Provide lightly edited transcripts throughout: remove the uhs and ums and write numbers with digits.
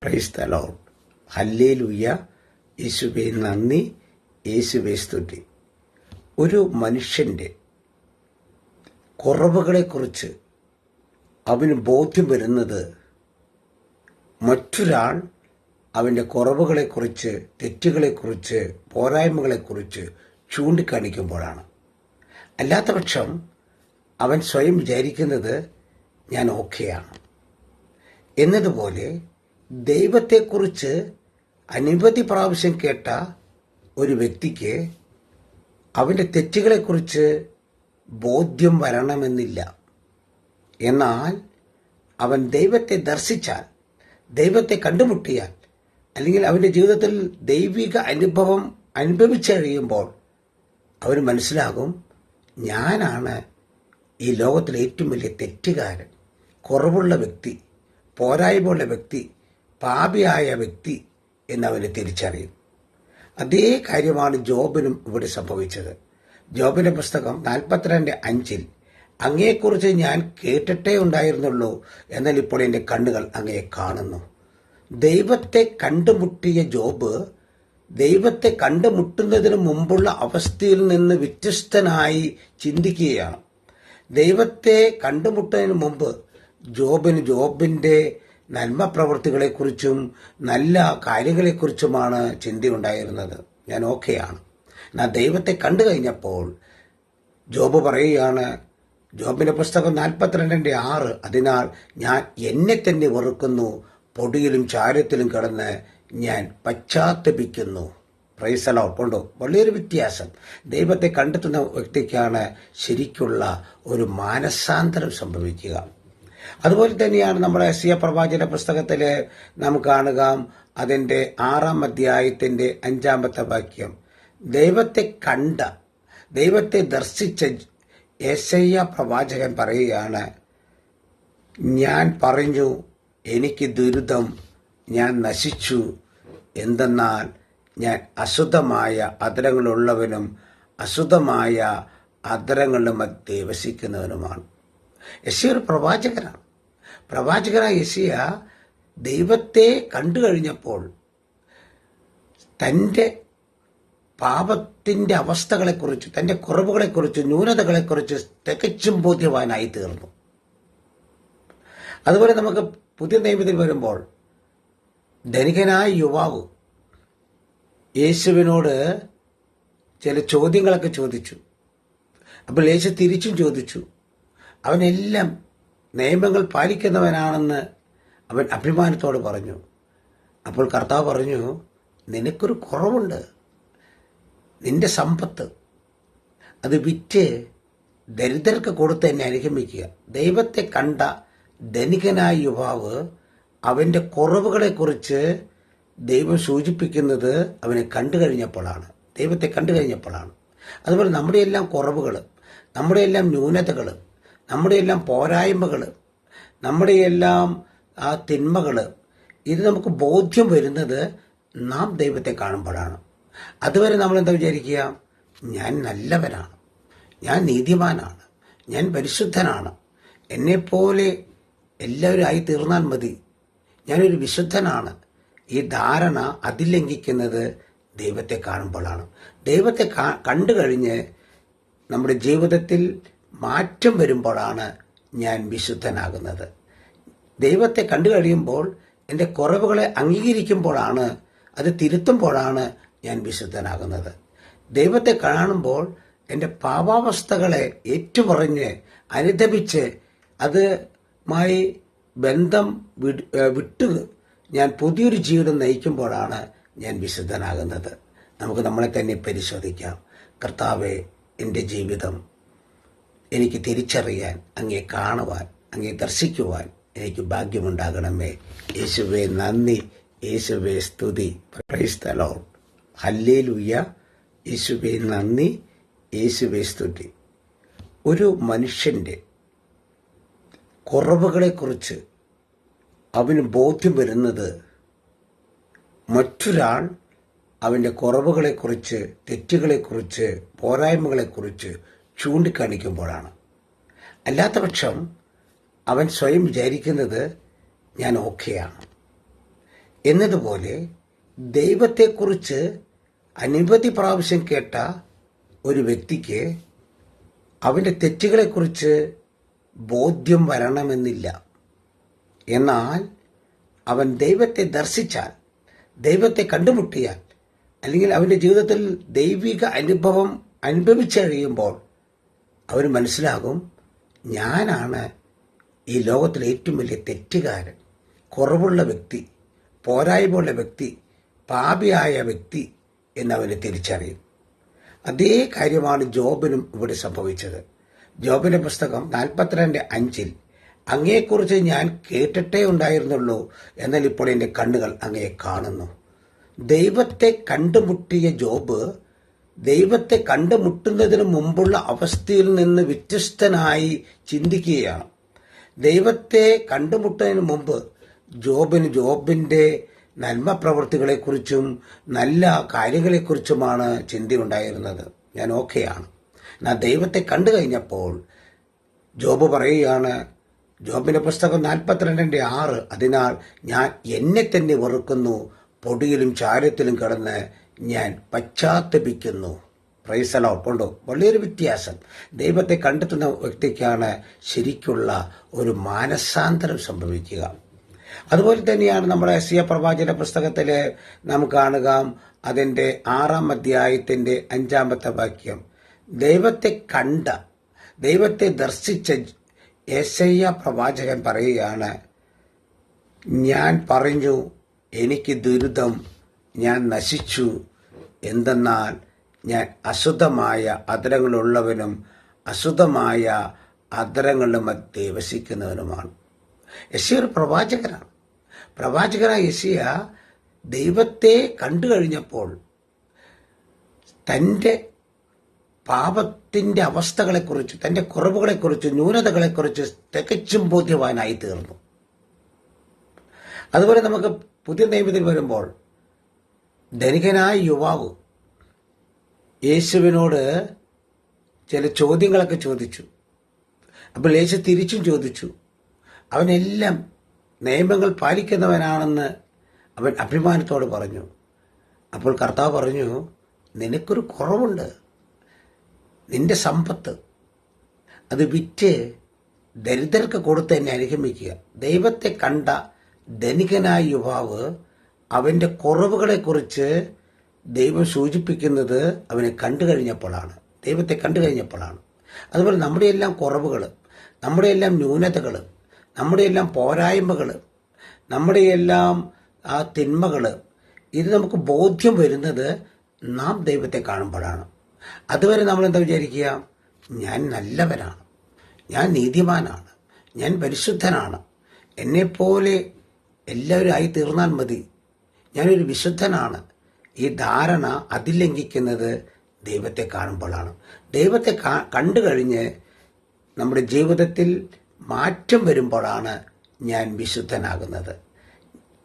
Praise the Lord. Hallelujah. യേശുവേ നന്ദി, യേശുവേ സ്തുതി. ഒരു മനുഷ്യൻ്റെ കുറവുകളെക്കുറിച്ച് അവന് ബോധ്യം വരുന്നത് മറ്റൊരാൾ അവൻ്റെ കുറവുകളെക്കുറിച്ച്, തെറ്റുകളെക്കുറിച്ച്, പോരായ്മകളെക്കുറിച്ച് ചൂണ്ടിക്കാണിക്കുമ്പോഴാണ്. അല്ലാത്ത പക്ഷം അവൻ സ്വയം വിചാരിക്കുന്നത് ഞാൻ ഓക്കെയാണ് എന്നതുപോലെ. ദൈവത്തെക്കുറിച്ച് അനവധി പ്രാവശ്യം കേട്ട ഒരു വ്യക്തിക്ക് അവൻ്റെ തെറ്റുകളെക്കുറിച്ച് ബോധ്യം വരണമെന്നില്ല. എന്നാൽ അവൻ ദൈവത്തെ ദർശിച്ചാൽ, ദൈവത്തെ കണ്ടുമുട്ടിയാൽ, അല്ലെങ്കിൽ അവൻ്റെ ജീവിതത്തിൽ ദൈവിക അനുഭവം അനുഭവിച്ചു കഴിയുമ്പോൾ അവന് മനസ്സിലാകും, ഞാനാണ് ഈ ലോകത്തിലെ ഏറ്റവും വലിയ തെറ്റുകാരൻ, കുറവുള്ള വ്യക്തി, പോരായ്മയുള്ള വ്യക്തി, പാപിയായ വ്യക്തി എന്നവന് തിരിച്ചറിയും. അതേ കാര്യമാണ് ജോബിനും ഇവിടെ സംഭവിച്ചത്. ജോബിന്റെ പുസ്തകം 42:5 അങ്ങയെക്കുറിച്ച് ഞാൻ കേട്ടിട്ടേ ഉണ്ടായിരുന്നുള്ളൂ, എന്നാൽ ഇപ്പോൾ എൻ്റെ കണ്ണുകൾ അങ്ങയെ കാണുന്നു. ദൈവത്തെ കണ്ടുമുട്ടിയ ജോബ് ദൈവത്തെ കണ്ടുമുട്ടുന്നതിന് മുമ്പുള്ള അവസ്ഥയിൽ നിന്ന് വ്യത്യസ്തനായി ചിന്തിക്കുകയാണ്. ദൈവത്തെ കണ്ടുമുട്ടുന്നതിന് മുമ്പ് ജോബിൻ്റെ നന്മ പ്രവൃത്തികളെക്കുറിച്ചും നല്ല കാര്യങ്ങളെക്കുറിച്ചുമാണ് ചിന്തയുണ്ടായിരുന്നത്. ഞാൻ ഓക്കെയാണ്. ഞാൻ ദൈവത്തെ കണ്ടു കഴിഞ്ഞപ്പോൾ ജോബ് പറയുകയാണ്, ജോബിന്റെ പുസ്തകം 42:6 അതിനാൽ ഞാൻ എന്നെ തന്നെ വെറുക്കുന്നു, പൊടിയിലും ചാരത്തിലും കിടന്ന് ഞാൻ പശ്ചാത്തപിക്കുന്നു. Praise the Lord. കൊണ്ടോ വലിയൊരു വ്യത്യാസം. ദൈവത്തെ കണ്ടെത്തുന്ന വ്യക്തിക്കാണ് ശരിക്കുള്ള ഒരു മാനസാന്തരം സംഭവിക്കുക. അതുപോലെ തന്നെയാണ് നമ്മുടെ യെശയ്യാ പ്രവാചകന്റെ പുസ്തകത്തിൽ നാം കാണുക, അതിൻ്റെ 6-ാം അധ്യായത്തിൻ്റെ 5-ാമത്തെ വാക്യം. ദൈവത്തെ ദർശിച്ച യെശയ്യാ പ്രവാചകൻ പറയുകയാണ്, ഞാൻ പറഞ്ഞു എനിക്ക് ദുരിതം, ഞാൻ നശിച്ചു, എന്തെന്നാൽ ഞാൻ അശുദ്ധമായ അധരങ്ങളുള്ളവനും അശുദ്ധമായ അധരങ്ങളുടെ മധ്യേ വസിക്കുന്നവനുമാണ്. യെശയ്യാ ഒരു പ്രവാചകനാണ്. പ്രവാചകനായ യെശയ്യാ ദൈവത്തെ കണ്ടു കഴിഞ്ഞപ്പോൾ തൻ്റെ പാപത്തിൻ്റെ അവസ്ഥകളെക്കുറിച്ച്, തൻ്റെ കുറവുകളെക്കുറിച്ച്, ന്യൂനതകളെക്കുറിച്ച് തികച്ചും ബോധ്യവാനായി തീർന്നു. അതുപോലെ നമുക്ക് പുതിയ നിയമത്തിൽ വരുമ്പോൾ ധനികനായ യുവാവ് യേശുവിനോട് ചില ചോദ്യങ്ങളൊക്കെ ചോദിച്ചു. അപ്പോൾ യേശു തിരിച്ചും ചോദിച്ചു. അവനെല്ലാം നിയമങ്ങൾ പാലിക്കുന്നവനാണെന്ന് അവൻ അഭിമാനത്തോട് പറഞ്ഞു. അപ്പോൾ കർത്താവ് പറഞ്ഞു, നിനക്കൊരു കുറവുണ്ട്. നിന്റെ സമ്പത്ത് അത് വിറ്റ് ദരിദ്രർക്ക് കൊടുത്ത് എന്നെ അനുഗമിക്കുക. ദൈവത്തെ കണ്ട ധനികനായ യുവാവ് അവൻ്റെ കുറവുകളെക്കുറിച്ച് ദൈവം സൂചിപ്പിക്കുന്നത് അവനെ കണ്ടു കഴിഞ്ഞപ്പോഴാണ്, ദൈവത്തെ കണ്ടു കഴിഞ്ഞപ്പോഴാണ്. അതുപോലെ നമ്മുടെയെല്ലാം കുറവുകൾ, നമ്മുടെയെല്ലാം ന്യൂനതകൾ, നമ്മുടെയെല്ലാം പോരായ്മകൾ, നമ്മുടെയെല്ലാം ആ തിന്മകൾ, ഇത് നമുക്ക് ബോധ്യം വരുന്നത് നാം ദൈവത്തെ കാണുമ്പോഴാണ്. അതുവരെ നമ്മളെന്താ വിചാരിക്കുക, ഞാൻ നല്ലവനാണ്, ഞാൻ നീതിമാനാണ്, ഞാൻ പരിശുദ്ധനാണ്, എന്നെപ്പോലെ എല്ലാവരും ആയി തീർന്നാൽ മതി, ഞാനൊരു വിശുദ്ധനാണ്. ഈ ധാരണ അതിലംഘിക്കുന്നത് ദൈവത്തെ കാണുമ്പോഴാണ്. ദൈവത്തെ കണ്ടു കഴിഞ്ഞ് നമ്മുടെ ജീവിതത്തിൽ മാറ്റം വരുമ്പോഴാണ് ഞാൻ വിശുദ്ധനാകുന്നത്. ദൈവത്തെ കണ്ടു കഴിയുമ്പോൾ എൻ്റെ കുറവുകളെ അംഗീകരിക്കുമ്പോഴാണ്, അത് തിരുത്തുമ്പോഴാണ് ഞാൻ വിശുദ്ധനാകുന്നത്. ദൈവത്തെ കാണുമ്പോൾ എൻ്റെ പാപാവസ്ഥകളെ ഏറ്റുപറഞ്ഞ് അനുദപിച്ച് അതുമായി ബന്ധം വിട്ട് ഞാൻ പുതിയൊരു ജീവിതം നയിക്കുമ്പോഴാണ് ഞാൻ വിശുദ്ധനാകുന്നത്. നമുക്ക് നമ്മളെ തന്നെ പരിശോധിക്കാം. കർത്താവെ, എൻ്റെ ജീവിതം എനിക്ക് തിരിച്ചറിയാൻ, അങ്ങയെ കാണുവാൻ, അങ്ങയെ ദർശിക്കുവാൻ എനിക്ക് ഭാഗ്യമുണ്ടാകണമേ. യേശുവേ നന്ദി, യേശുവേ സ്തുതി. Praise the Lord. ഹല്ലേലൂയ. യേശുവേ നന്ദി, യേശുവേ സ്തുതി. ഒരു മനുഷ്യൻ്റെ കുറവുകളെക്കുറിച്ച് അവന് ബോധ്യം വരുന്നത് മറ്റൊരാൾ അവൻ്റെ കുറവുകളെക്കുറിച്ച്, തെറ്റുകളെക്കുറിച്ച്, പോരായ്മകളെക്കുറിച്ച് ചൂണ്ടിക്കാണിക്കുമ്പോഴാണ്. അല്ലാത്ത പക്ഷം അവൻ സ്വയം വിചാരിക്കുന്നത് ഞാൻ ഓക്കെയാണ് എന്നതുപോലെ ദൈവത്തെക്കുറിച്ച് അനവധി പ്രാവശ്യം കേട്ട ഒരു വ്യക്തിക്ക് അവൻ്റെ തെറ്റുകളെക്കുറിച്ച് ബോധ്യം വരണമെന്നില്ല. എന്നാൽ അവൻ ദൈവത്തെ ദർശിച്ചാൽ, ദൈവത്തെ കണ്ടുമുട്ടിയാൽ, അല്ലെങ്കിൽ അവൻ്റെ ജീവിതത്തിൽ ദൈവിക അനുഭവം അനുഭവിച്ചു കഴിയുമ്പോൾ അവന് മനസ്സിലാകും, ഞാനാണ് ഈ ലോകത്തിലെ ഏറ്റവും വലിയ തെറ്റുകാരൻ, കുറവുള്ള വ്യക്തി, പോരായ്മയുള്ള വ്യക്തി, പാപിയായ വ്യക്തി എന്നവന് തിരിച്ചറിയും. അതേ കാര്യമാണ് ജോബിനും ഇവിടെ സംഭവിച്ചത്. ജോബിന്റെ പുസ്തകം 42:5 അങ്ങയെക്കുറിച്ച് ഞാൻ കേട്ടിട്ടേ ഉണ്ടായിരുന്നുള്ളൂ, എന്നാൽ ഇപ്പോൾ എൻ്റെ കണ്ണുകൾ അങ്ങയെ കാണുന്നു. ദൈവത്തെ കണ്ടുമുട്ടിയ ജോബ് ദൈവത്തെ കണ്ടുമുട്ടുന്നതിന് മുമ്പുള്ള അവസ്ഥയിൽ നിന്ന് വ്യത്യസ്തനായി ചിന്തിക്കുകയാണ്. ദൈവത്തെ കണ്ടുമുട്ടുന്നതിന് മുമ്പ് ജോബിന്റെ നന്മ പ്രവൃത്തികളെക്കുറിച്ചും നല്ല കാര്യങ്ങളെക്കുറിച്ചുമാണ് ചിന്തയുണ്ടായിരുന്നത്. ഞാൻ ഓക്കെയാണ്. എന്നാൽ ദൈവത്തെ കണ്ടു കഴിഞ്ഞപ്പോൾ ജോബ് പറയുകയാണ്, ജോബിന്റെ പുസ്തകം 42:6 അതിനാൽ ഞാൻ എന്നെ തന്നെ വെറുക്കുന്നു, പൊടിയിലും ചാരത്തിലും കിടന്ന് ഞാൻ പശ്ചാത്തപിക്കുന്നു. Praise the Lord. കൊണ്ടോ വലിയൊരു വ്യത്യാസം. ദൈവത്തെ കണ്ടെത്തുന്ന വ്യക്തിക്കാണ് ശരിക്കുള്ള ഒരു മാനസാന്തരം സംഭവിക്കുക. അതുപോലെ തന്നെയാണ് നമ്മുടെ യെശയ്യാ പ്രവാചക പുസ്തകത്തിൽ നാം കാണുക, അതിൻ്റെ 6-ാം അധ്യായത്തിൻ്റെ 5-ാമത്തെ വാക്യം. ദൈവത്തെ ദർശിച്ച യെശയ്യാ പ്രവാചകൻ പറയുകയാണ്, ഞാൻ പറഞ്ഞു, എനിക്ക് ദുരിതം, ഞാൻ നശിച്ചു, എന്തെന്നാൽ ഞാൻ അശുദ്ധമായ അധരങ്ങളുള്ളവനും അശുദ്ധമായ അധരങ്ങളുടെ മധ്യേ വസിക്കുന്നവനുമാണ്. യെശയ്യാ ഒരു പ്രവാചകനായ യെശയ്യാ ദൈവത്തെ കണ്ടു കഴിഞ്ഞപ്പോൾ തൻ്റെ പാപത്തിൻ്റെ അവസ്ഥകളെക്കുറിച്ച്, തൻ്റെ കുറവുകളെക്കുറിച്ച്, ന്യൂനതകളെക്കുറിച്ച് തികച്ചും ബോധ്യവാനായി തീർന്നു. അതുപോലെ നമുക്ക് പുതിയ നിയമത്തിൽ വരുമ്പോൾ ധനികനായ യുവാവ് യേശുവിനോട് ചില ചോദ്യങ്ങളൊക്കെ ചോദിച്ചു. അപ്പോൾ യേശു തിരിച്ചും ചോദിച്ചു. അവനെല്ലാം നിയമങ്ങൾ പാലിക്കുന്നവനാണെന്ന് അവൻ അഭിമാനത്തോട് പറഞ്ഞു. അപ്പോൾ കർത്താവ് പറഞ്ഞു, നിനക്കൊരു കുറവുണ്ട്. നിന്റെ സമ്പത്ത് അത് വിറ്റ് ദരിദ്രർക്ക് കൊടുത്ത് എന്നെ അനുഗമിക്കുക. ദൈവത്തെ കണ്ട ധനികനായ യുവാവ് അവൻ്റെ കുറവുകളെക്കുറിച്ച് ദൈവം സൂചിപ്പിക്കുന്നത് അവനെ കണ്ടു കഴിഞ്ഞപ്പോഴാണ്, ദൈവത്തെ കണ്ടു കഴിഞ്ഞപ്പോഴാണ്. അതുപോലെ നമ്മുടെയെല്ലാം കുറവുകൾ, നമ്മുടെയെല്ലാം ന്യൂനതകൾ, നമ്മുടെയെല്ലാം പോരായ്മകൾ, നമ്മുടെയെല്ലാം ആ തിന്മകൾ, ഇത് നമുക്ക് ബോധ്യം വരുന്നത് നാം ദൈവത്തെ കാണുമ്പോഴാണ്. അതുവരെ നമ്മളെന്താ വിചാരിക്കുക, ഞാൻ നല്ലവനാണ്, ഞാൻ നീതിമാനാണ്, ഞാൻ പരിശുദ്ധനാണ്, എന്നെപ്പോലെ എല്ലാവരും ആയി തീർന്നാൽ മതി, ഞാനൊരു വിശുദ്ധനാണ്. ഈ ധാരണ അതിലംഘിക്കുന്നത് ദൈവത്തെ കാണുമ്പോഴാണ്. ദൈവത്തെ കണ്ടു കഴിഞ്ഞ് നമ്മുടെ ജീവിതത്തിൽ മാറ്റം വരുമ്പോഴാണ് ഞാൻ വിശുദ്ധനാകുന്നത്.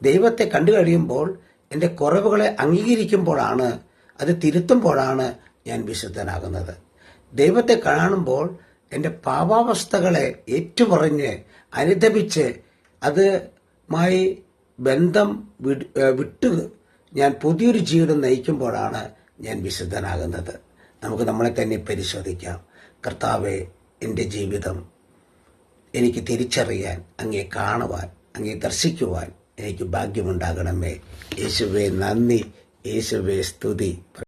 ദൈവത്തെ കണ്ടു കഴിയുമ്പോൾ എൻ്റെ കുറവുകളെ അംഗീകരിക്കുമ്പോഴാണ്, അത് തിരുത്തുമ്പോഴാണ് ഞാൻ വിശുദ്ധനാകുന്നത്. ദൈവത്തെ കാണുമ്പോൾ എൻ്റെ പാപാവസ്ഥകളെ ഏറ്റുപറഞ്ഞ് അനുദപിച്ച് അതുമായി ബന്ധം വിട്ട് ഞാൻ പുതിയൊരു ജീവിതം നയിക്കുമ്പോഴാണ് ഞാൻ വിശുദ്ധനാകുന്നത്. നമുക്ക് നമ്മളെ തന്നെ പരിശോധിക്കാം. കർത്താവെ, എൻ്റെ ജീവിതം എനിക്ക് തിരിച്ചറിയാൻ, അങ്ങയെ കാണുവാൻ, അങ്ങയെ ദർശിക്കുവാൻ എനിക്ക് ഭാഗ്യമുണ്ടാകണമേ. യേശുവേ നന്ദി, യേശുവേ സ്തുതി.